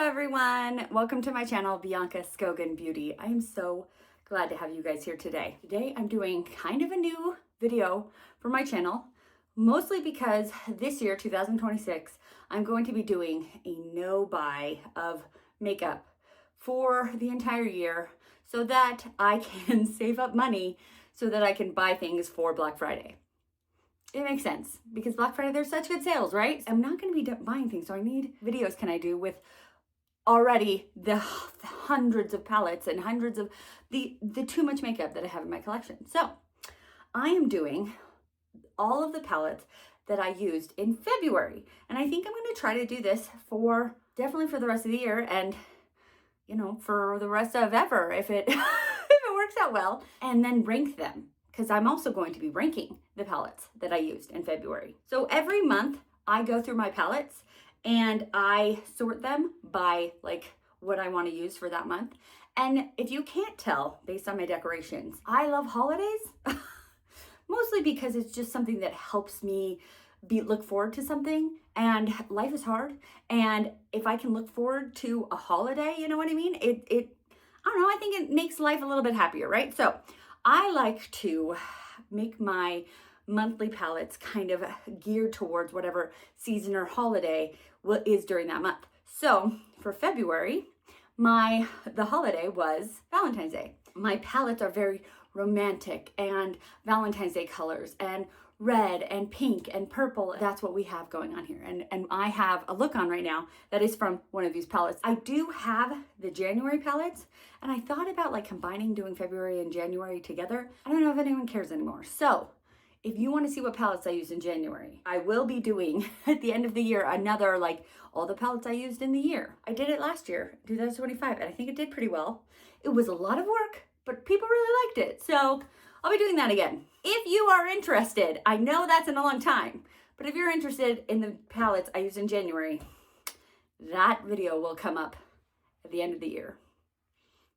everyone. Welcome to my channel, Bianca Skogan Beauty. I am so glad to have you guys here today. Today I'm doing kind of a new video for my channel, mostly because this year, 2026, I'm going to be doing a no-buy of makeup for the entire year so that I can save up money so that I can buy things for Black Friday. It makes sense because Black Friday, there's such good sales, right? I'm not going to be buying things, so I need videos can I do with already the hundreds of palettes and hundreds of the too much makeup that I have in my collection. So I am doing all of the palettes that I used in February. And I think I'm going to try to do this for definitely for the rest of the year and, you know, for the rest of ever if it, if it works out well, and then rank them. Because I'm also going to be ranking the palettes that I used in February. So every month I go through my palettes and I sort them by like what I want to use for that month. And if you can't tell based on my decorations, I love holidays, mostly because it's just something that helps me look forward to something, and life is hard. And if I can look forward to a holiday, you know what I mean? I don't know, I think it makes life a little bit happier, right? So I like to make my monthly palettes kind of geared towards whatever season or holiday is during that month. So for February, the holiday was Valentine's Day. My palettes are very romantic and Valentine's Day colors and red and pink and purple. That's what we have going on here. And I have a look on right now that is from one of these palettes. I do have the January palettes, and I thought about like combining doing February and January together. I don't know if anyone cares anymore. So if you want to see what palettes I used in January, I will be doing at the end of the year another like all the palettes I used in the year. I did it last year, 2025, and I think it did pretty well. It was a lot of work, but people really liked it. So I'll be doing that again. If you are interested, I know that's in a long time, but if you're interested in the palettes I used in January, that video will come up at the end of the year.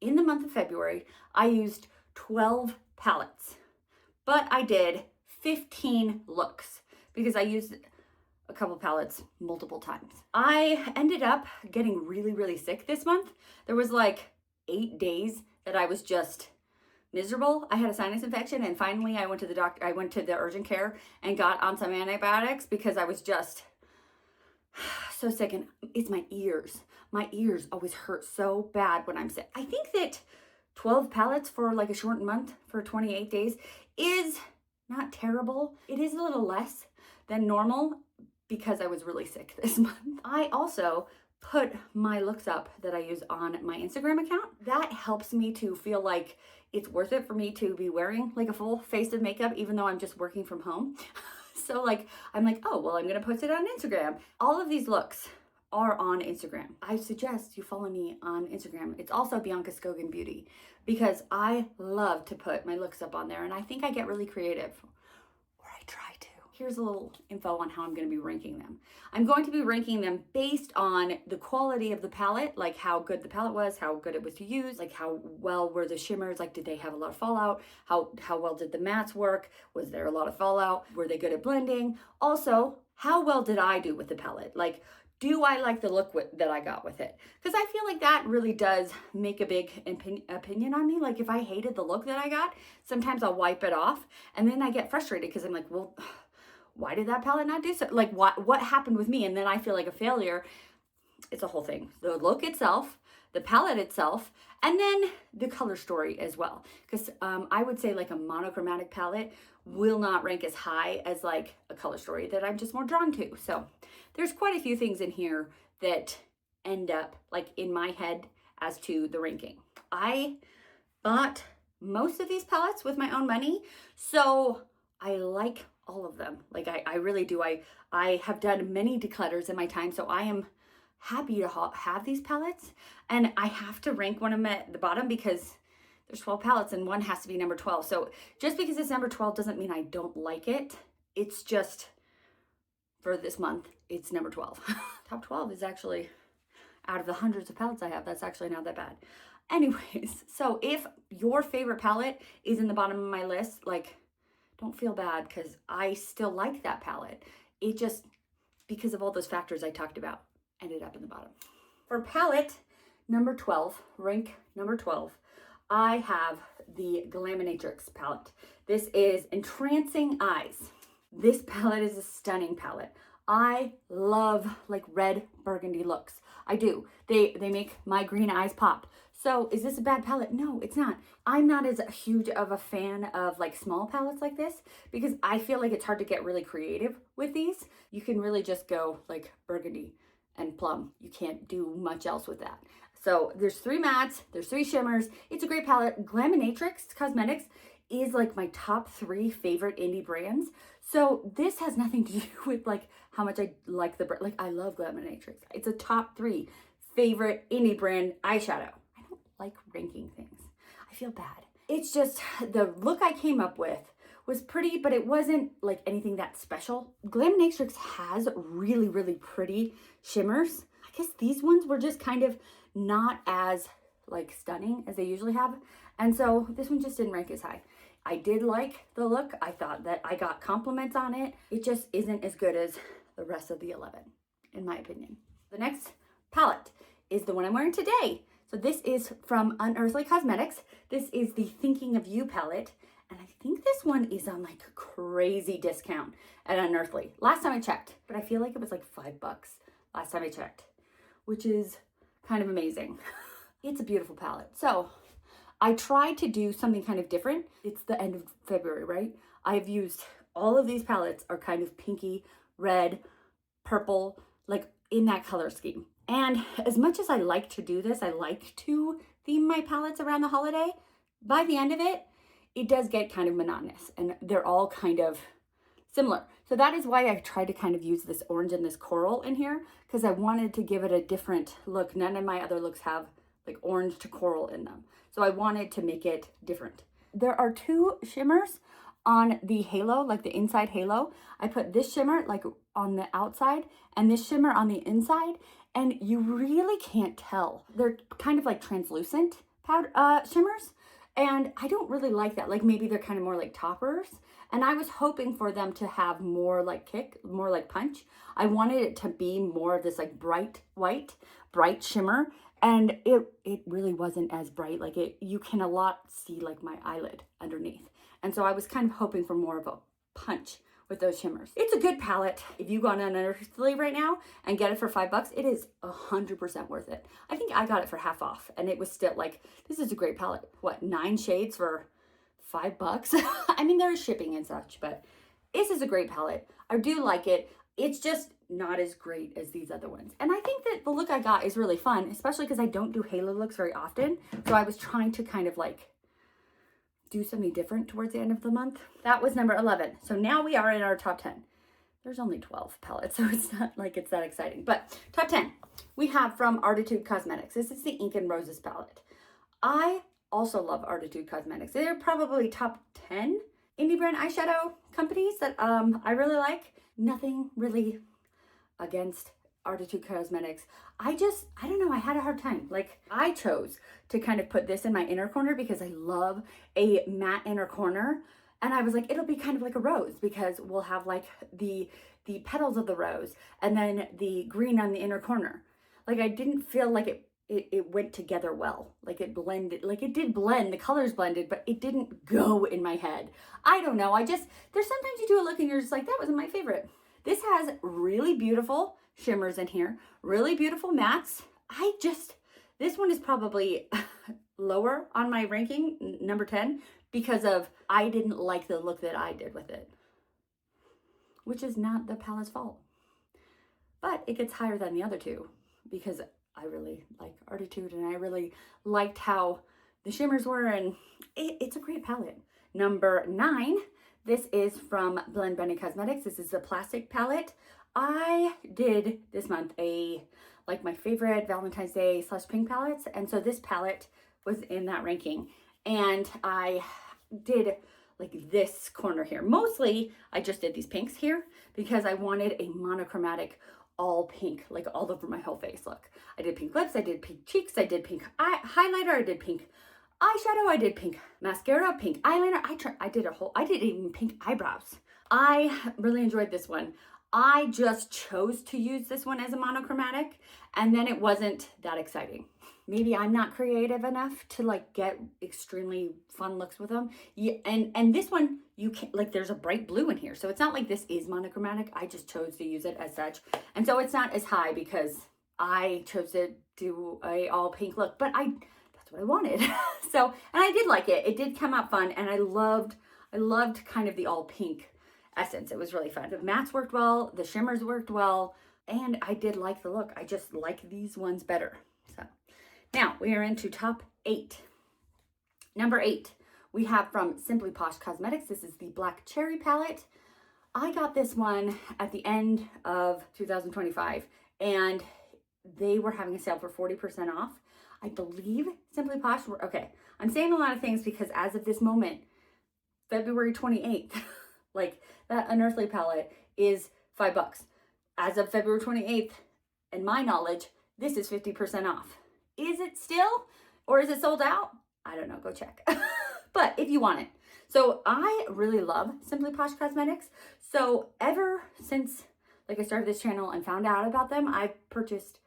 In the month of February, I used 12 palettes, but I did 15 looks because I used a couple palettes multiple times. I ended up getting really, really sick this month. There was like 8 days that I was just miserable. I had a sinus infection, and finally I went to the doctor. I went to the urgent care and got on some antibiotics because I was just so sick. And it's my ears. My ears always hurt so bad when I'm sick. I think that 12 palettes for like a short month for 28 days is not terrible. It is a little less than normal because I was really sick this month. I also put my looks up that I use on my Instagram account. That helps me to feel like it's worth it for me to be wearing like a full face of makeup, even though I'm just working from home. So like, I'm like, oh, well, I'm gonna post it on Instagram. All of these looks are on Instagram. I suggest you follow me on Instagram. It's also Bianca Skogan Beauty because I love to put my looks up on there, and I think I get really creative, or I try to. Here's a little info on how I'm going to be ranking them. I'm going to be ranking them based on the quality of the palette, like how good the palette was, how good it was to use, like how well were the shimmers, like did they have a lot of fallout, how well did the mattes work, was there a lot of fallout, were they good at blending, also how well did I do with the palette, like do I like the look that I got with it? Because I feel like that really does make a big opinion on me. Like if I hated the look that I got, sometimes I'll wipe it off and then I get frustrated because I'm like, well, why did that palette not do so? Like what happened with me? And then I feel like a failure. It's a whole thing. The look itself, the palette itself, and then the color story as well. Because I would say like a monochromatic palette will not rank as high as like a color story that I'm just more drawn to. So there's quite a few things in here that end up like in my head as to the ranking. I bought most of these palettes with my own money, so I like all of them. Like I really do. I have done many declutters in my time, so I am happy to have these palettes, and I have to rank one of them at the bottom because there's 12 palettes and one has to be number 12. So just because it's number 12 doesn't mean I don't like it. It's just for this month, it's number 12. Top 12 is actually, out of the hundreds of palettes I have, that's actually not that bad. Anyways, so if your favorite palette is in the bottom of my list, like, don't feel bad because I still like that palette. It just, because of all those factors I talked about, ended up in the bottom. For palette number 12, rank number 12, I have the Glaminatrix palette. This is Entrancing Eyes. This palette is a stunning palette. I love like red burgundy looks. I do. They make my green eyes pop. So is this a bad palette? No, it's not. I'm not as huge of a fan of like small palettes like this because I feel like it's hard to get really creative with these. You can really just go like burgundy and plum. You can't do much else with that. So there's 3 mattes, there's 3 shimmers. It's a great palette. Glaminatrix Cosmetics is like my top 3 favorite indie brands. So this has nothing to do with like how much I like the brand. Like I love Glaminatrix. It's a top 3 favorite indie brand eyeshadow. I don't like ranking things. I feel bad. It's just the look I came up with was pretty, but it wasn't like anything that special. Glaminatrix has really, really pretty shimmers. I guess these ones were just kind of not as like stunning as they usually have. And so this one just didn't rank as high. I did like the look. I thought that I got compliments on it. It just isn't as good as the rest of the 11, in my opinion. The next palette is the one I'm wearing today. So this is from Unearthly Cosmetics. This is the Thinking of You palette. And I think this one is on like a crazy discount at Unearthly. Last time I checked, but I feel like it was like $5 last time I checked, which is kind of amazing. It's a beautiful palette. So I tried to do something kind of different. It's the end of February, right? I've used all of these palettes are kind of pinky, red, purple, like in that color scheme. And as much as I like to do this, I like to theme my palettes around the holiday. By the end of it, it does get kind of monotonous and they're all kind of similar. So that is why I tried to kind of use this orange and this coral in here because I wanted to give it a different look. None of my other looks have like orange to coral in them. So I wanted to make it different. There are 2 shimmers on the halo, like the inside halo. I put this shimmer like on the outside and this shimmer on the inside, and you really can't tell. They're kind of like translucent powder shimmers, and I don't really like that. Like maybe they're kind of more like toppers, and I was hoping for them to have more like kick, more like punch. I wanted it to be more of this like bright white, bright shimmer, and it really wasn't as bright. Like you can a lot see like my eyelid underneath. And so I was kind of hoping for more of a punch with those shimmers. It's a good palette. If you go on Unearthly right now and get it for $5, it is 100% worth it. I think I got it for half off and it was still like, this is a great palette. What, 9 shades for $5? I mean, there is shipping and such, but this is a great palette. I do like it. It's just not as great as these other ones. And I think that the look I got is really fun, especially because I don't do halo looks very often. So I was trying to kind of like do something different towards the end of the month. That was number 11. So now we are in our top 10. There's only 12 palettes, so it's not like it's that exciting. But top 10, we have from Arttitude Cosmetics. This is the Ink and Roses palette. I also love Arttitude Cosmetics. They're probably top 10 indie brand eyeshadow companies that I really like. Nothing really against Arttitude Cosmetics. I don't know, I had a hard time. Like I chose to kind of put this in my inner corner because I love a matte inner corner. And I was like, it'll be kind of like a rose because we'll have like the petals of the rose and then the green on the inner corner. Like I didn't feel like it went together well. Like it blended, like it did blend, the colors blended, but it didn't go in my head. I don't know. There's sometimes you do a look and you're just like, that wasn't my favorite. This has really beautiful shimmers in here, really beautiful mattes. This one is probably lower on my ranking, number 10, because of I didn't like the look that I did with it, which is not the palette's fault. But it gets higher than the other 2 because I really like Arttitude and I really liked how the shimmers were, and it's a great palette. Number 9, this is from Blend Bunny Cosmetics. This is the plastic palette. I did this month like my favorite Valentine's Day / pink palettes, and so this palette was in that ranking. And I did like this corner here. Mostly I just did these pinks here because I wanted a monochromatic all pink, like all over my whole face look. I did pink lips, I did pink cheeks, I did pink highlighter, I did pink eyeshadow, I did pink mascara, pink eyeliner. I did even pink eyebrows. I really enjoyed this one. I just chose to use this one as a monochromatic, And then it wasn't that exciting. Maybe I'm not creative enough to like get extremely fun looks with them. Yeah, and this one, you can like, there's a bright blue in here. So it's not like this is monochromatic. I just chose to use it as such. And so it's not as high because I chose to do a all pink look, but that's what I wanted. So, and I did like it. It did come out fun, and I loved kind of the all pink essence. It was really fun. The mattes worked well, the shimmers worked well, and I did like the look. I just like these ones better. So now we are into top 8. Number 8, we have from Simply Posh Cosmetics. This is the Black Cherry palette. I got this one at the end of 2025, and they were having a sale for 40% off. I believe Simply Posh okay. I'm saying a lot of things because as of this moment, February 28th, like that Unearthly palette is $5. As of February 28th, in my knowledge, this is 50% off. Is it still, or is it sold out? I don't know, go check. But if you want it. So I really love Simply Posh Cosmetics. So ever since like I started this channel and found out about them, I've purchased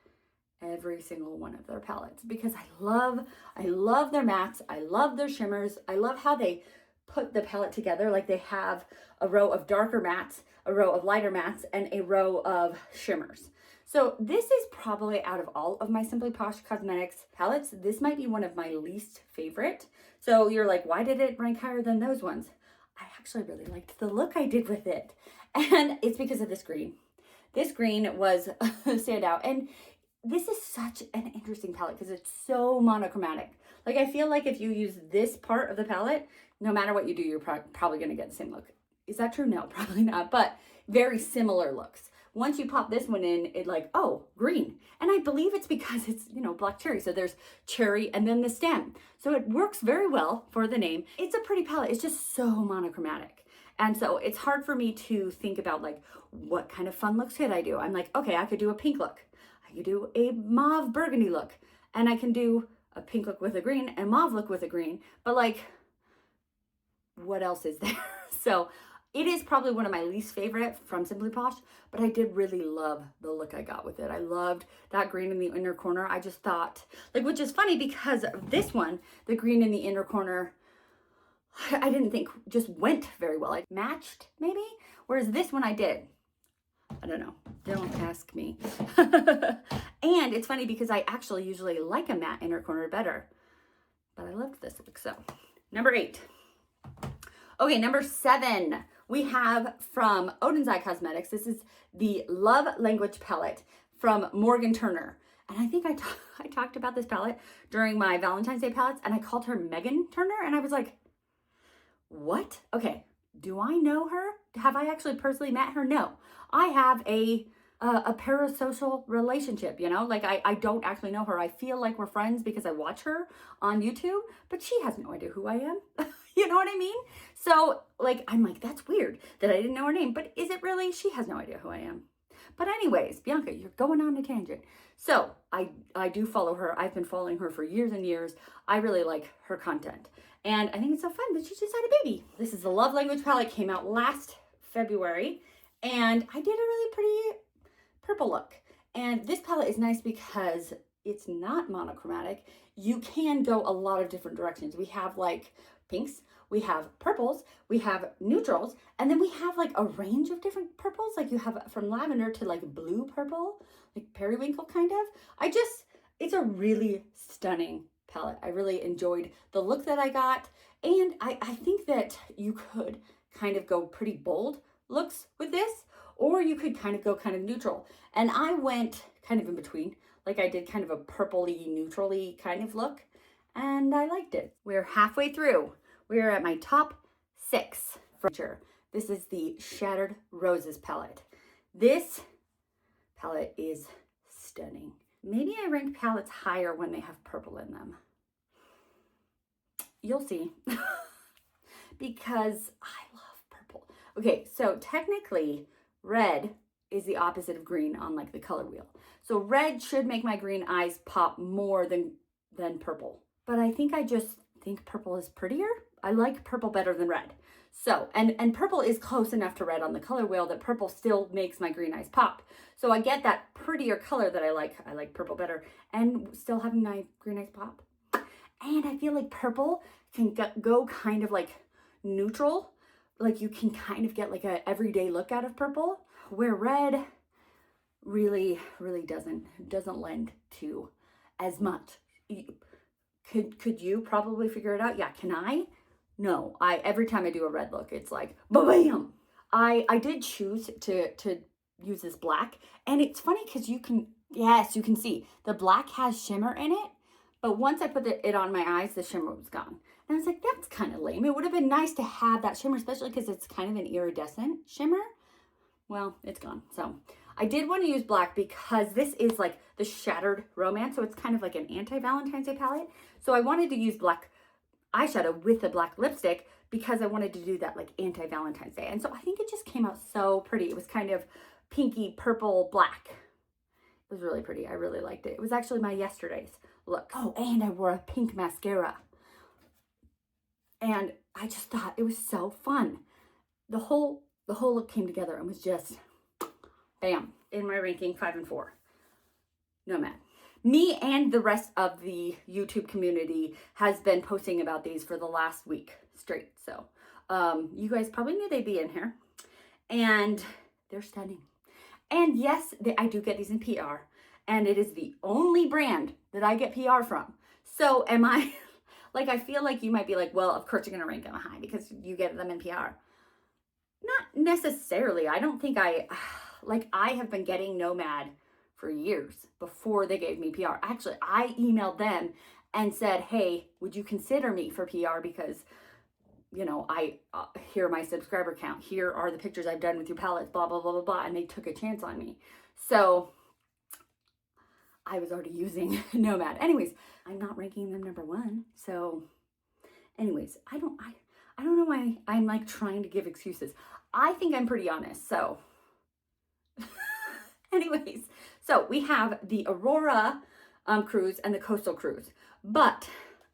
every single one of their palettes because I love their mattes. I love their shimmers. I love how they put the palette together. Like they have a row of darker mattes, a row of lighter mattes, and a row of shimmers. So this is probably, out of all of my Simply Posh Cosmetics palettes, this might be one of my least favorite. So you're like, why did it rank higher than those ones? I actually really liked the look I did with it. And it's because of this green. This green was a standout. And this is such an interesting palette because it's so monochromatic. Like I feel like if you use this part of the palette, no matter what you do, you're probably going to get the same look. Is that true? No, probably not. But very similar looks. Once you pop this one in, it like, oh, green. And I believe it's because it's, you know, black cherry. So there's cherry and then the stem. So it works very well for the name. It's a pretty palette. It's just so monochromatic. And so it's hard for me to think about like, what kind of fun looks could I do? I'm like, okay, I could do a pink look. I could do a mauve burgundy look. And I can do a pink look with a green and mauve look with a green. But like, what else is there? So it is probably one of my least favorite from Simply Posh, but I did really love the look I got with it. I loved that green in the inner corner. I just thought, like, which is funny because this one, the green in the inner corner, I didn't think just went very well. It matched maybe, whereas this one I did. I don't know. Don't ask me. And it's funny because I actually usually like a matte inner corner better, but I loved this look. So number 8. Okay, number 7. We have from Oden's Eye Cosmetics. This is the Love Language palette from Morgan Turner. And I think I talked about this palette during my Valentine's Day palettes, and I called her Megan Turner, and I was like, what? Okay, do I know her? Have I actually personally met her? No. I have a parasocial relationship, you know? Like, I don't actually know her. I feel like we're friends because I watch her on YouTube, but she has no idea who I am. You know what I mean? So, like, I'm like, that's weird that I didn't know her name, but is it really? She has no idea who I am. But anyways, Bianca, you're going on a tangent. So, I do follow her. I've been following her for years and years. I really like her content. And I think it's so fun that she just had a baby. This is the Love Language palette, came out last February, and I did a really pretty purple look. And this palette is nice because it's not monochromatic. You can go a lot of different directions. We have like pinks, we have purples, we have neutrals, and then we have like a range of different purples. Like you have from lavender to like blue purple, like periwinkle kind of. It's a really stunning palette. I really enjoyed the look that I got. And I think that you could kind of go pretty bold looks with this, or you could kind of go kind of neutral. And I went kind of in between. Like I did kind of a purpley, neutrally kind of look, and I liked it. We're halfway through. We're at my top 6 furniture. This is the Shattered Roses palette. This palette is stunning. Maybe I rank palettes higher when they have purple in them. You'll see. Because I love purple. Okay, so technically red is the opposite of green on like the color wheel. So red should make my green eyes pop more than purple. But I think I just think purple is prettier. I like purple better than red. So, and purple is close enough to red on the color wheel that purple still makes my green eyes pop. So I get that prettier color that I like. I like purple better and still having my green eyes pop. And I feel like purple can go kind of like neutral. Like you can kind of get like a everyday look out of purple, where red really doesn't lend to as much. Could you probably figure it out? Yeah, can I? No, every time I do a red look, it's like bam. I did choose to use this black, and it's funny because you can see the black has shimmer in it, but once I put it on my eyes, the shimmer was gone. And I was like, that's kind of lame. It would have been nice to have that shimmer, especially because it's kind of an iridescent shimmer. Well, it's gone. So I did want to use black because this is like the Shattered Romance, so it's kind of like an anti-Valentine's Day palette. So I wanted to use black eyeshadow with a black lipstick because I wanted to do that like anti-Valentine's Day. And so I think it just came out so pretty. It was kind of pinky, purple, black. It was really pretty. I really liked it. It was actually my yesterday's look. Oh, and I wore a pink mascara. And I just thought it was so fun. The whole look came together and was just bam. In my ranking 5 and 4. Nomad. Me and the rest of the YouTube community has been posting about these for the last week straight. So you guys probably knew they'd be in here. And they're stunning. And yes, I do get these in PR. And it is the only brand that I get PR from. So am I, like, I feel like you might be like, well, of course you're going to rank them high because you get them in PR. Not necessarily. I don't think I have been getting Nomad for years before they gave me PR. Actually, I emailed them and said, hey, would you consider me for PR? Because, you know, here are my subscriber count. Here are the pictures I've done with your palettes, blah, blah, blah, blah, blah. And they took a chance on me. So I was already using Nomad. Anyways, I'm not ranking them number 1. So anyways, I don't know why I'm like trying to give excuses. I think I'm pretty honest. So anyways, so we have the Aurora cruise and the Coastal cruise, but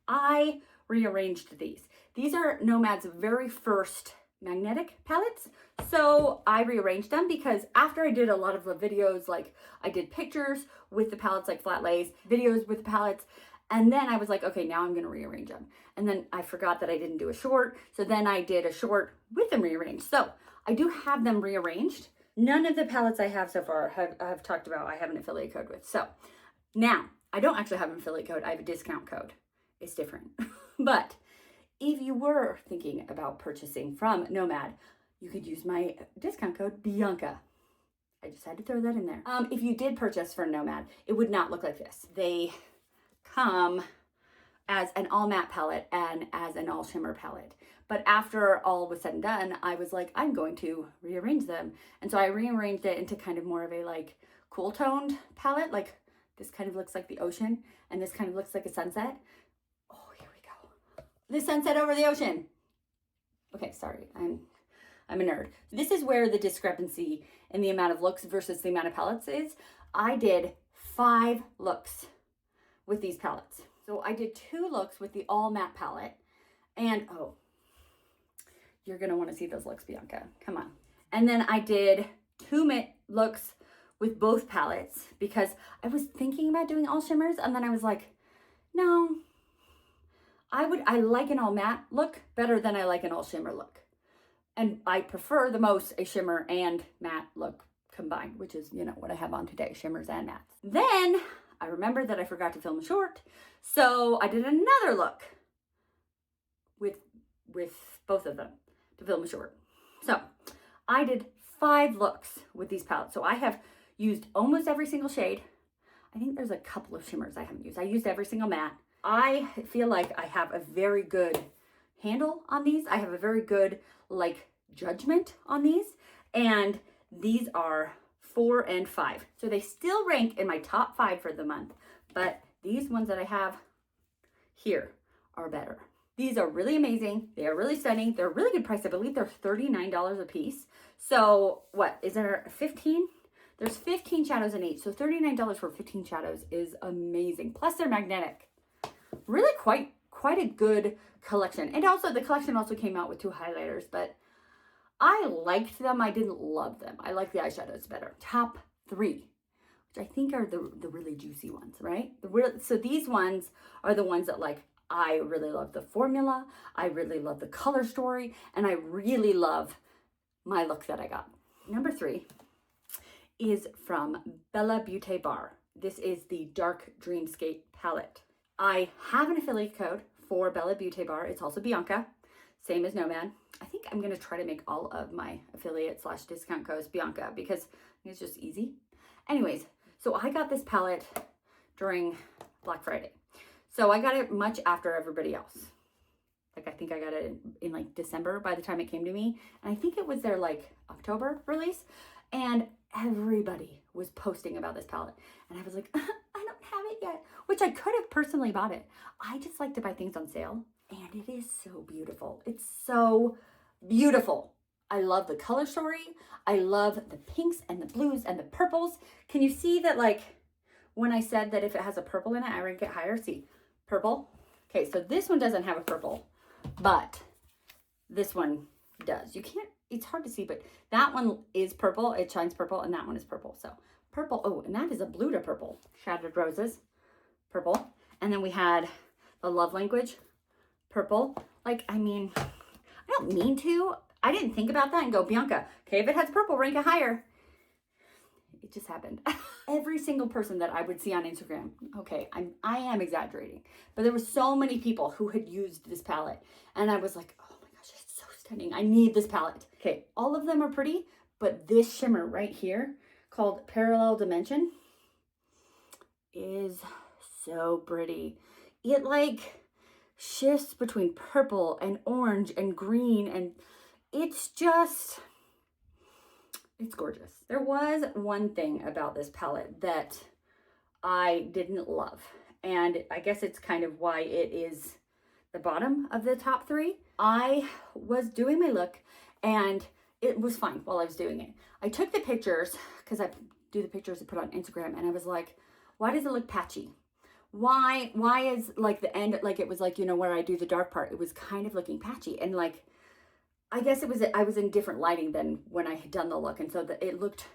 I rearranged these. These are Nomad's very first magnetic palettes. So I rearranged them because after I did a lot of the videos, like I did pictures with the palettes, like flat lays, videos with the palettes. And then I was like, okay, now I'm going to rearrange them. And then I forgot that I didn't do a short. So then I did a short with them rearranged. So I do have them rearranged. None of the palettes I have so far have talked about I have an affiliate code with. So now I don't actually have an affiliate code. I have a discount code. It's different. But if you were thinking about purchasing from Nomad, you could use my discount code Bianca. I just had to throw that in there. If you did purchase from Nomad, it would not look like this. They come as an all matte palette and as an all shimmer palette. But after all was said and done, I was like, I'm going to rearrange them. And so I rearranged it into kind of more of a like cool toned palette. Like this kind of looks like the ocean and this kind of looks like a sunset. Oh, here we go. The sunset over the ocean. Okay, sorry, I'm a nerd. This is where the discrepancy in the amount of looks versus the amount of palettes is. I did 5 looks with these palettes. So I did 2 looks with the all matte palette and oh, you're gonna wanna see those looks, Bianca, come on. And then I did 2 looks with both palettes because I was thinking about doing all shimmers and then I was like, no, I like an all matte look better than I like an all shimmer look. And I prefer the most a shimmer and matte look combined, which is, you know, what I have on today, shimmers and mattes. Then I remembered that I forgot to film a short. So I did another look with both of them to film a short. So I did 5 looks with these palettes. So I have used almost every single shade. I think there's a couple of shimmers I haven't used. I used every single matte. I feel like I have a very good handle on these. I have a very good like judgment on these. And these are 4 and 5. So they still rank in my top 5 for the month. But these ones that I have here are better. These are really amazing. They are really stunning. They're a really good price. I believe they're $39 a piece. So what, is there 15? There's 15 shadows in each. So $39 for 15 shadows is amazing. Plus they're magnetic. Really quite quite a good collection. And also the collection also came out with 2 highlighters, but I liked them. I didn't love them. I like the eyeshadows better. Top 3, which I think are the really juicy ones, right? So these ones are the ones that like, I really love the formula. I really love the color story. And I really love my look that I got. Number 3 is from Bellabeautébar. This is the Dark Dreamscape palette. I have an affiliate code for Bellabeautébar. It's also Bianca, same as Nomad. I think I'm gonna try to make all of my affiliate / discount codes Bianca because it's just easy. Anyways, so I got this palette during Black Friday. So I got it much after everybody else. Like I think I got it in like December by the time it came to me. And I think it was their like October release. And everybody was posting about this palette. And I was like, I don't have it yet, which I could have personally bought it. I just like to buy things on sale. And it is so beautiful. It's so beautiful. I love the color story. I love the pinks and the blues and the purples. Can you see that like when I said that if it has a purple in it, I rank it higher? See, purple. Okay, so this one doesn't have a purple, but this one does. You can't, it's hard to see, but that one is purple. It shines purple, and that one is purple. So purple, oh, and that is a blue to purple. Shattered Roses, purple. And then we had the Love Language, purple. Like, I mean, I don't mean to. I didn't think about that and go, Bianca, okay, if it has purple, rank it higher. It just happened. Every single person that I would see on Instagram, okay, I am exaggerating, but there were so many people who had used this palette, and I was like, oh my gosh, it's so stunning. I need this palette. Okay, all of them are pretty, but this shimmer right here called Parallel Dimension is so pretty. It like shifts between purple and orange and green, and it's just, it's gorgeous. There was one thing about this palette that I didn't love, and I guess it's kind of why it is the bottom of the top 3. I was doing my look and it was fine while I was doing it. I took the pictures because I do the pictures and put on Instagram, and I was like, why does it look patchy? Why is like the end, like it was like, you know, where I do the dark part, it was kind of looking patchy, and like, I guess it was, I was in different lighting than when I had done the look. And so it looked,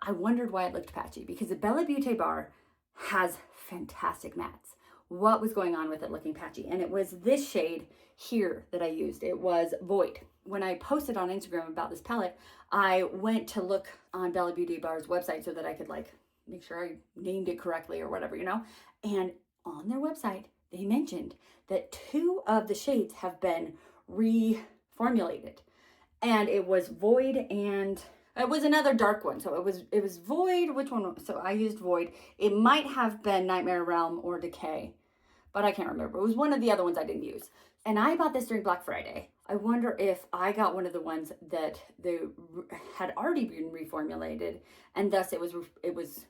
I wondered why it looked patchy, because the Bellabeautébar has fantastic mattes. What was going on with it looking patchy? And it was this shade here that I used. It was Void. When I posted on Instagram about this palette, I went to look on Bellabeautébar's website so that I could like make sure I named it correctly or whatever, you know? And on their website, they mentioned that 2 of the shades have been reformulated, and it was Void, and it was another dark one. So it was Void. Which one? So I used Void. It might have been Nightmare Realm or Decay, but I can't remember. It was one of the other ones I didn't use. And I bought this during Black Friday. I wonder if I got one of the ones that had already been reformulated, and thus it was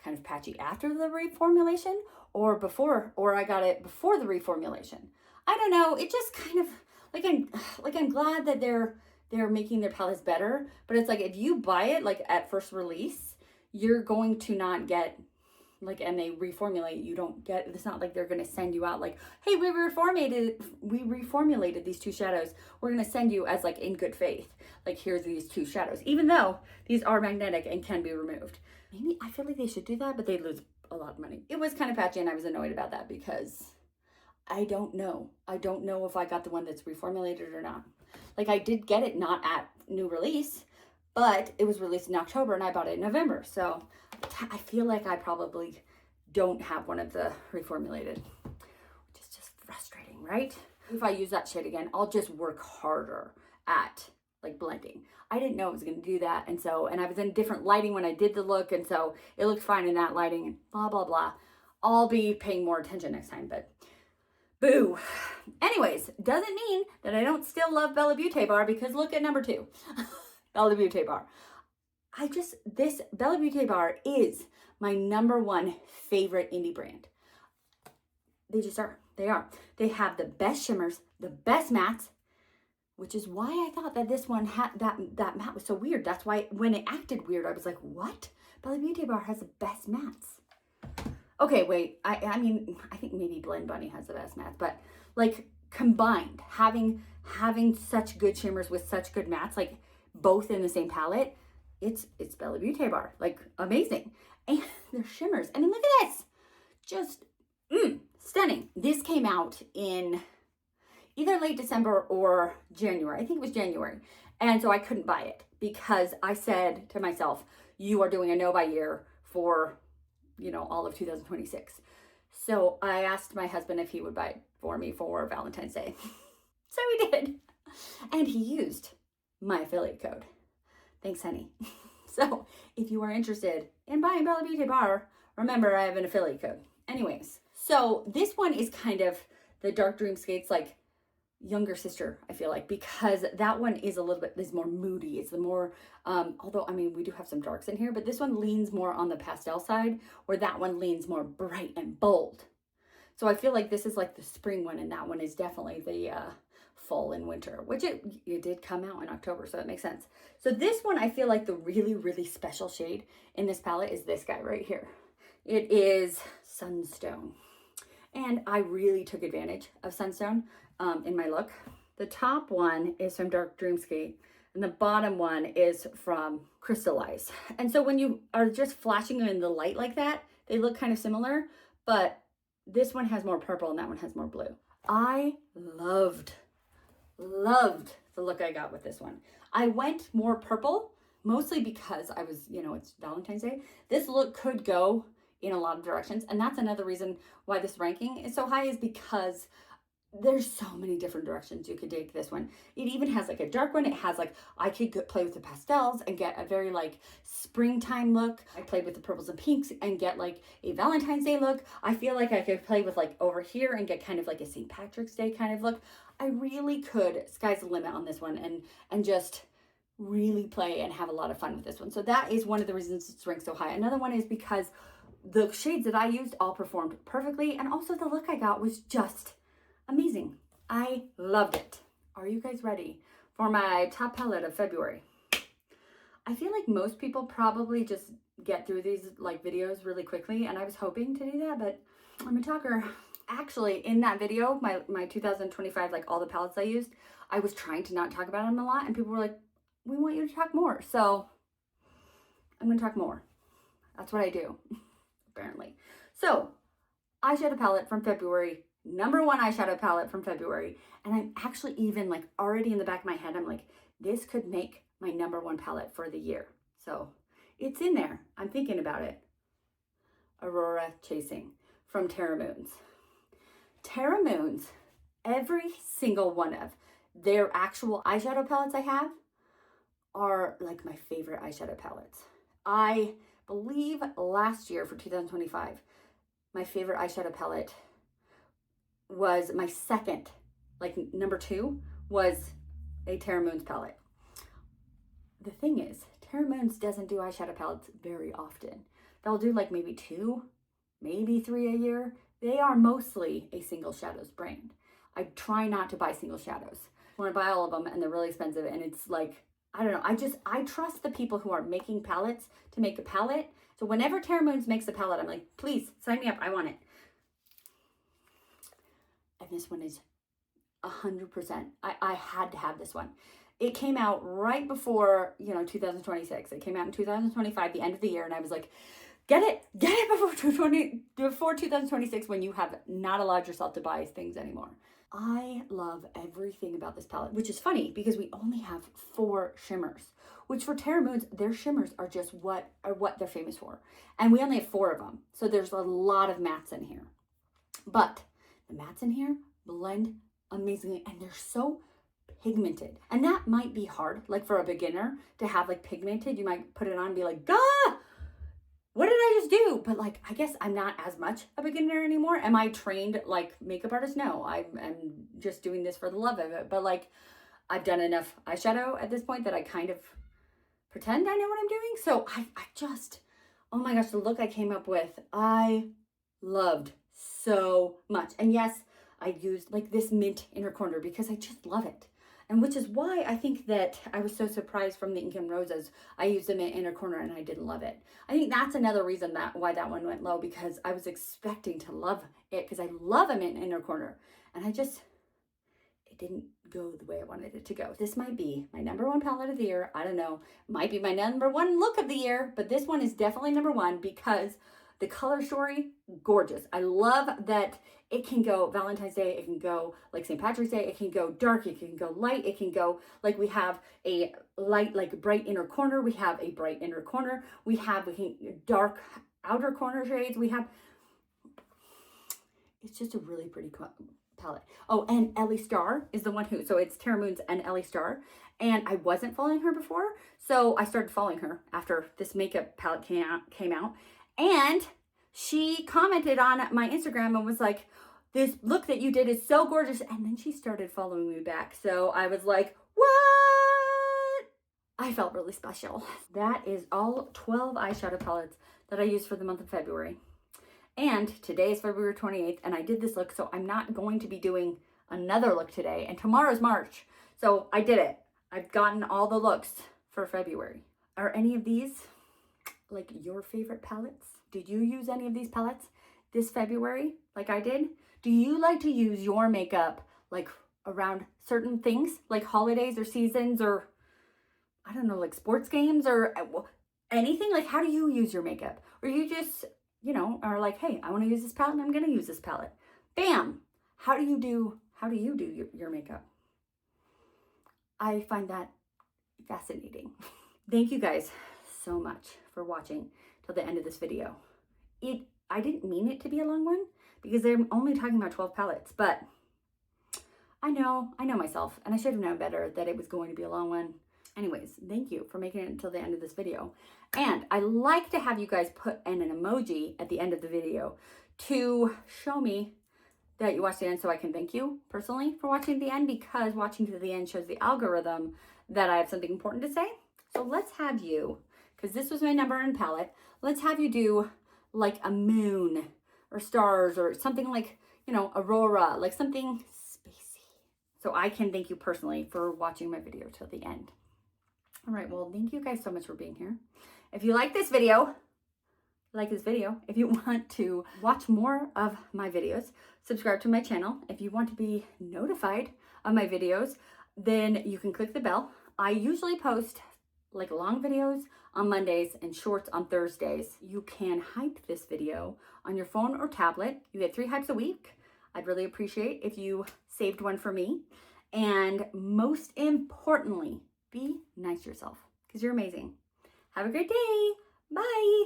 kind of patchy after the reformulation, or before, or I got it before the reformulation. I don't know. It just kind of like I'm glad that they're making their palettes better, but it's like if you buy it like at first release, you're going to not get like, and they reformulate, you don't get, it's not like they're going to send you out like, hey, we reformulated these 2 shadows. We're going to send you as like in good faith. Like, here's these 2 shadows, even though these are magnetic and can be removed. Maybe I feel like they should do that, but they'd lose a lot of money. It was kind of patchy, and I was annoyed about that because I don't know. I don't know if I got the one that's reformulated or not. Like, I did get it not at new release, but it was released in October and I bought it in November. So I feel like I probably don't have one of the reformulated, which is just frustrating, right? If I use that shade again, I'll just work harder at like blending. I didn't know it was going to do that. And I was in different lighting when I did the look. And so it looked fine in that lighting and blah, blah, blah. I'll be paying more attention next time, but boo. Anyways, doesn't mean that I don't still love Bellabeautébar, because look at number 2, Bellabeautébar. This Bellabeautébar is my number 1 favorite indie brand. They just are. They are. They have the best shimmers, the best mattes, which is why I thought that this one had that matte was so weird. That's why when it acted weird, I was like, what? Bellabeautébar has the best mattes. Okay, wait. I mean, I think maybe Blend Bunny has the best mattes, but like combined, having such good shimmers with such good mattes, like both in the same palette, it's Bellabeautébar. Like amazing. And their shimmers. I mean, look at this. Just stunning. This came out in either late December or January. I think it was January. And so I couldn't buy it because I said to myself, you are doing a no buy year for, you know, all of 2026. So I asked my husband if he would buy it for me for Valentine's Day. So he did. And he used my affiliate code. Thanks, honey. So if you are interested in buying Bellabeautébar, remember I have an affiliate code. Anyways, so this one is kind of the Dark Dreamscapes, like younger sister, I feel like, because that one is a little bit, is more moody. It's the more, although, I mean, we do have some darks in here, but this one leans more on the pastel side, where that one leans more bright and bold. So I feel like this is like the spring one, and that one is definitely the fall and winter, which it did come out in October, so that makes sense. So this one, I feel like the really, really special shade in this palette is this guy right here. It is Sunstone. And I really took advantage of Sunstone in my look. The top one is from Dark Dreamscape, and the bottom one is from Crystallize. And so when you are just flashing them in the light like that, they look kind of similar, but this one has more purple and that one has more blue. I loved the look I got with this one. I went more purple, mostly because I was, you know, it's Valentine's Day. This look could go in a lot of directions, and that's another reason why this ranking is so high, is because there's so many different directions you could take this one. It even has like a dark one. It has like, I could play with the pastels and get a very like springtime look. I played with the purples and pinks and get like a Valentine's Day look. I feel like I could play with like over here and get kind of like a St. Patrick's Day kind of look. I really could, sky's the limit on this one, and just really play and have a lot of fun with this one. So that is one of the reasons it's ranked so high. Another one is because the shades that I used all performed perfectly, and also the look I got was just amazing. I loved it. Are you guys ready for my top palette of February? I feel like most people probably just get through these like videos really quickly, and I was hoping to do that, but I'm a talker. Actually, in that video, my 2025, like all the palettes I used, I was trying to not talk about them a lot, and people were like, we want you to talk more. So I'm gonna talk more. That's what I do, apparently. So eyeshadow palette from February, number one eyeshadow palette from February. And I'm actually even like already in the back of my head, I'm like, this could make my number one palette for the year. So it's in there. I'm thinking about it. Aurora Chasing from Terra Moons. Terra Moons, every single one of their actual eyeshadow palettes I have are like my favorite eyeshadow palettes. I believe last year for 2025, my favorite eyeshadow palette was my second, like number two, was a Terra Moons palette. The thing is, Terra Moons doesn't do eyeshadow palettes very often. They'll do like maybe 2, maybe 3 a year. They are mostly a single shadows brand. I try not to buy single shadows. When I buy all of them and they're really expensive, and it's like, I don't know, I trust the people who are making palettes to make a palette. So whenever Terra Moons makes a palette, I'm like, please sign me up, I want it. And this one is 100%. I had to have this one. It came out right before, 2026. It came out in 2025, the end of the year, and I was like, get it before 2026, when you have not allowed yourself to buy things anymore. I love everything about this palette, which is funny because we only have 4 shimmers, which for Terra Moons, their shimmers are just what they're famous for. And we only have 4 of them. So there's a lot of mattes in here. But the mattes in here blend amazingly, and they're so pigmented. And that might be hard, like for a beginner to have like pigmented. You might put it on and be like, "Gah! What did I just do?" But like, I guess I'm not as much a beginner anymore. Am I trained like makeup artist? No, I'm just doing this for the love of it. But like, I've done enough eyeshadow at this point that I kind of pretend I know what I'm doing. So I just, oh my gosh, the look I came up with, I loved so much. And yes, I used like this mint inner corner because I just love it. And which is why I think that I was so surprised from the Ink and Roses. I used them in Inner Corner and I didn't love it. I think that's another reason why that one went low, because I was expecting to love it because I love them in Inner Corner. And it didn't go the way I wanted it to go. This might be my #1 palette of the year. I don't know. Might be my #1 look of the year, but this one is definitely #1 because the color story, gorgeous. I love that it can go Valentine's Day, it can go like St. Patrick's Day, it can go dark, it can go light, it can go like we have a light, like bright inner corner, we have a bright inner corner, we can dark outer corner shades, it's just a really pretty palette. Oh, and Ellie Star is the one so it's Terra Moons and Ellie Star. And I wasn't following her before, so I started following her after this makeup palette came out. And she commented on my Instagram and was like, this look that you did is so gorgeous. And then she started following me back. So I was like, what? I felt really special. That is all 12 eyeshadow palettes that I used for the month of February. And today is February 28th, and I did this look, so I'm not going to be doing another look today. And tomorrow's March. So I did it. I've gotten all the looks for February. Are any of these like your favorite palettes? Did you use any of these palettes this February like I did? Do you like to use your makeup like around certain things like holidays or seasons or I don't know, like sports games or anything? Like how do you use your makeup? Or you just, you know, are like, hey, I want to use this palette and I'm going to use this palette. Bam. How do you do your makeup? I find that fascinating. Thank you guys so much for watching till the end of this video. I didn't mean it to be a long one because I'm only talking about 12 palettes, but I know myself, and I should have known better that it was going to be a long one. Anyways, thank you for making it until the end of this video. And I like to have you guys put in an emoji at the end of the video to show me that you watched the end so I can thank you personally for watching the end, because watching to the end shows the algorithm that I have something important to say. So let's have you, because this was my #1 palette, let's have you do like a moon or stars or something like, you know, Aurora, like something spacey. So I can thank you personally for watching my video till the end. All right, well, thank you guys so much for being here. If you like this video, if you want to watch more of my videos, subscribe to my channel. If you want to be notified of my videos, then you can click the bell. I usually post like long videos on Mondays and shorts on Thursdays. You can hype this video on your phone or tablet. You get 3 hypes a week. I'd really appreciate if you saved one for me. And most importantly, be nice to yourself because you're amazing. Have a great day. Bye.